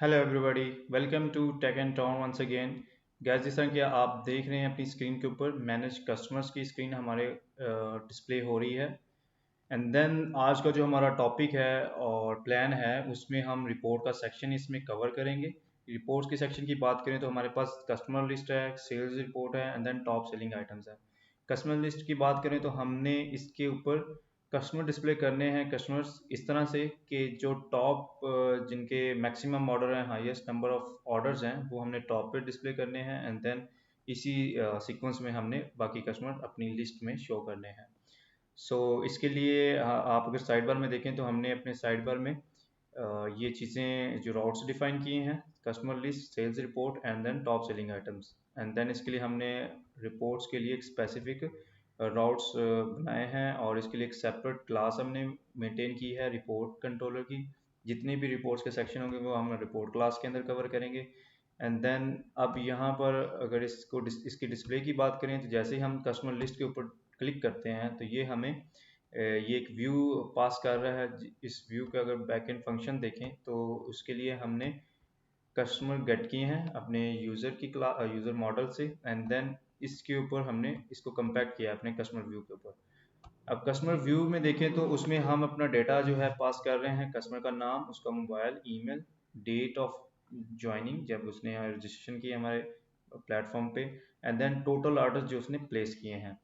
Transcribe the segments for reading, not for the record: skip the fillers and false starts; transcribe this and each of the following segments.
Hello everybody, welcome to tech and ton once again. Guys जिस तरह कि आप देख रहे हैं अपनी स्क्रीन के ऊपर मैनेज कस्टमर्स की स्क्रीन हमारे डिस्प्ले हो रही है। एंड देन आज का जो हमारा टॉपिक है और प्लान है उसमें हम रिपोर्ट का सेक्शन इसमें कवर करेंगे। रिपोर्ट्स के सेक्शन की बात करें तो हमारे पास कस्टमर लिस्ट है, सेल्स रिपोर्ट है and then top selling items है। कस्टमर लिस्ट की बात करें तो हमने इसके ऊपर कस्टमर डिस्प्ले करने हैं कस्टमर्स इस तरह से कि जो टॉप जिनके मैक्सिमम ऑर्डर हैं, हाईएस्ट नंबर ऑफ ऑर्डर्स हैं, वो हमने टॉप पे डिस्प्ले करने हैं एंड देन इसी सीक्वेंस में हमने बाकी कस्टमर अपनी लिस्ट में शो करने हैं। इसके लिए आप अगर साइड बार में देखें तो हमने अपने साइड बार में ये चीज़ें जो राउट्स डिफाइन किए हैं, customer list, sales report and then top selling items. And then इसके लिए हमने रिपोर्ट्स के लिए एक स्पेसिफिक राउट्स बनाए हैं और इसके लिए एक सेपरेट क्लास हमने मेंटेन की है रिपोर्ट कंट्रोलर की। जितने भी रिपोर्ट्स के सेक्शन होंगे वो हम रिपोर्ट क्लास के अंदर कवर करेंगे। एंड देन अब यहाँ पर अगर इसकी डिस्प्ले की बात करें तो जैसे ही हम कस्टमर लिस्ट के ऊपर क्लिक करते हैं तो ये हमें ये एक व्यू पास कर रहा है। इस व्यू का अगर बैकएंड फंक्शन देखें तो उसके लिए हमने कस्टमर गेट किए हैं अपने यूज़र की यूज़र मॉडल से एंड देन इसके ऊपर हमने इसको कंपैक्ट किया अपने कस्टमर व्यू के ऊपर। अब कस्टमर व्यू में देखें तो उसमें हम अपना डेटा जो है पास कर रहे हैं, कस्टमर का नाम, उसका mobile, email, date of joining जब उसने रजिस्ट्रेशन किया हमारे प्लेटफॉर्म पे एंड देन टोटल ऑर्डर्स जो उसने प्लेस किए हैं।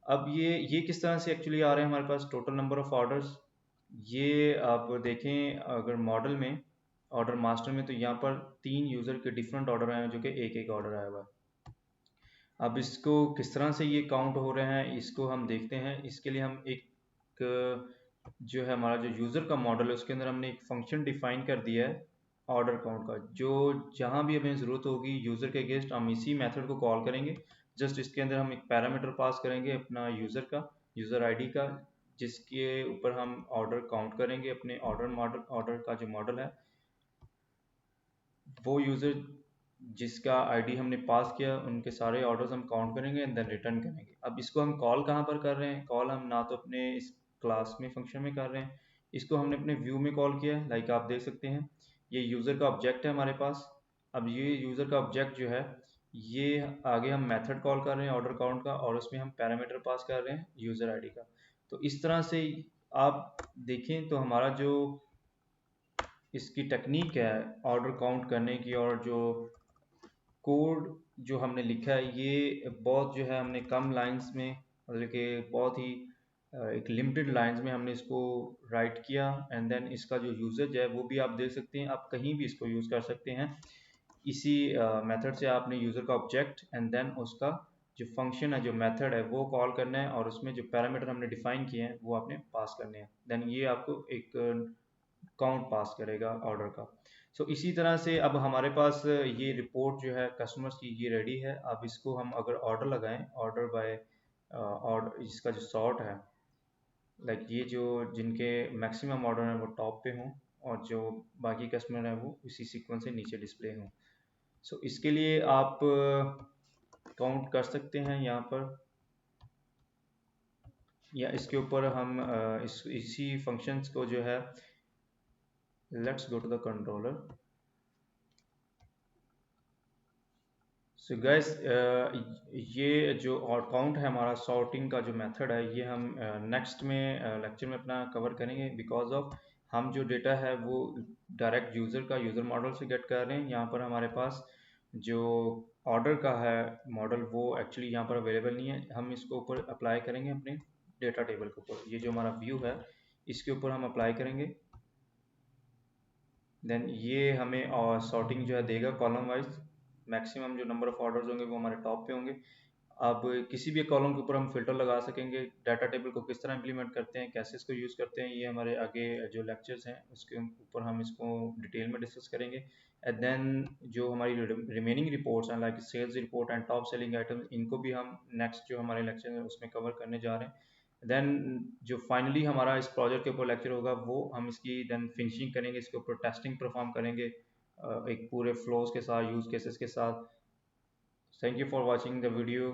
अब ये किस तरह से एक्चुअली आ रहे हैं हमारे पास टोटल नंबर ऑफ ऑर्डर्स। ये आप देखें अगर मॉडल में ऑर्डर मास्टर में तो यहाँ पर 3 यूज़र के डिफरेंट ऑर्डर आए हैं जो कि एक एक ऑर्डर आया हुआ है। अब इसको किस तरह से ये काउंट हो रहे हैं इसको हम देखते हैं। इसके लिए हम एक जो है हमारा जो यूज़र का मॉडल है उसके अंदर हमने एक फंक्शन डिफाइन कर दिया है ऑर्डर काउंट का। जो जहाँ भी हमें ज़रूरत होगी यूज़र के अगेंस्ट हम इसी मेथड को कॉल करेंगे। जस्ट इसके अंदर हम एक पैरामीटर पास करेंगे अपना यूज़र का, यूज़र आईडी का, जिसके ऊपर हम ऑर्डर काउंट करेंगे अपने ऑर्डर का जो मॉडल है। वो यूज़र जिसका आईडी हमने पास किया उनके सारे ऑर्डर्स हम काउंट करेंगे एंड देन रिटर्न करेंगे। अब इसको हम कॉल कहाँ पर कर रहे हैं? कॉल हम ना तो अपने इस क्लास में फंक्शन में कर रहे हैं, इसको हमने अपने व्यू में कॉल किया है। लाइक आप देख सकते हैं ये यूज़र का ऑब्जेक्ट है हमारे पास। अब ये यूज़र का ऑब्जेक्ट जो है ये आगे हम मेथड कॉल कर रहे हैं ऑर्डर काउंट का और उसमें हम पैरामीटर पास कर रहे हैं यूज़र आईडी का। तो इस तरह से आप देखें तो हमारा जो इसकी टेक्निक है ऑर्डर काउंट करने की और जो कोड जो हमने लिखा है ये बहुत जो है हमने कम लाइंस में, मतलब कि बहुत ही एक लिमिटेड लाइंस में हमने इसको राइट किया। एंड देन इसका जो यूजेज है वो भी आप देख सकते हैं, आप कहीं भी इसको यूज़ कर सकते हैं। इसी मेथड से आपने यूज़र का ऑब्जेक्ट एंड देन उसका जो फंक्शन है, जो मेथड है वो कॉल करना है और उसमें जो पैरामीटर हमने डिफाइन किए हैं वो आपने पास करने हैं। देन ये आपको एक काउंट पास करेगा ऑर्डर का। इसी तरह से अब हमारे पास ये रिपोर्ट जो है कस्टमर्स की ये रेडी है। अब इसको हम अगर ऑर्डर लगाएं, ऑर्डर बाय ऑर्डर, इसका जो सॉर्ट है लाइक ये जो जिनके मैक्सिमम ऑर्डर हैं वो टॉप पे हों और जो बाकी कस्टमर हैं वो इसी सीक्वेंस से नीचे डिस्प्ले हों। इसके लिए आप काउंट कर सकते हैं यहाँ पर, या इसके ऊपर हम इसी फंक्शंस को जो है, let's go to the controller. Guys ये जो और काउंट है हमारा सॉर्टिंग का जो मेथड है ये हम नेक्स्ट में लेक्चर में अपना कवर करेंगे। बिकॉज ऑफ हम जो डेटा है वो डायरेक्ट यूज़र का यूज़र मॉडल से गेट कर रहे हैं। यहाँ पर हमारे पास जो ऑर्डर का है मॉडल वो एक्चुअली यहाँ पर अवेलेबल नहीं है। हम इसको ऊपर अप्लाई करेंगे अपने डेटा टेबल के ऊपर। ये जो हमारा व्यू है इसके ऊपर हम अप्लाई करेंगे। देन ये हमें और सॉर्टिंग जो है देगा कॉलम वाइज। मैक्सिमम जो नंबर ऑफ ऑर्डर्स होंगे वो हमारे टॉप पे होंगे। अब किसी भी कॉलम के ऊपर हम फिल्टर लगा सकेंगे। डाटा टेबल को किस तरह इंप्लीमेंट करते हैं, कैसे इसको यूज़ करते हैं, ये हमारे आगे जो लेक्चर्स हैं उसके ऊपर हम इसको डिटेल में डिस्कस करेंगे। एंड देन जो हमारी रिमेनिंग रिपोर्ट्स हैं like sales report and top selling items, इनको भी हम नेक्स्ट जो हमारे लेक्चर है उसमें कवर करने जा रहे हैं। देन जो फाइनली हमारा इस प्रोजेक्ट के ऊपर लेक्चर होगा वो हम इसकी देन फिनिशिंग करेंगे, इसके ऊपर टेस्टिंग परफॉर्म करेंगे एक पूरे फ्लोज के साथ, यूज़ केसेस के साथ। Thank you for watching the video.